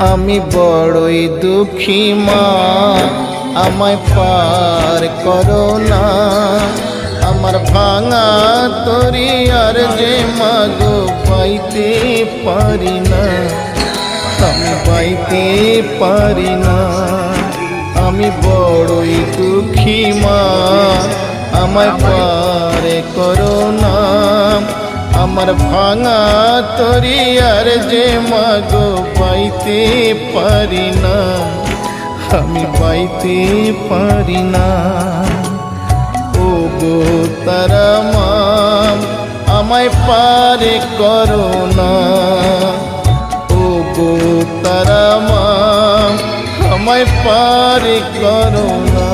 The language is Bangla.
আমি বড়ই দুঃখী মা, আমায় পার করো না। আমার ভাঙা তরি আর যে মাগো পাইতে পারি না, আমি পাইতে পারি না। আমি বড়ই দুঃখী মা, আমায় পার করো না। আমার ভাঙা তরি আর যে মাগো পাইতে পারি না, আমি পাইতে পারি না। ও গো তারা মা, আমায় পার করো না। ও গো তারা মা, আমায় পার করো না।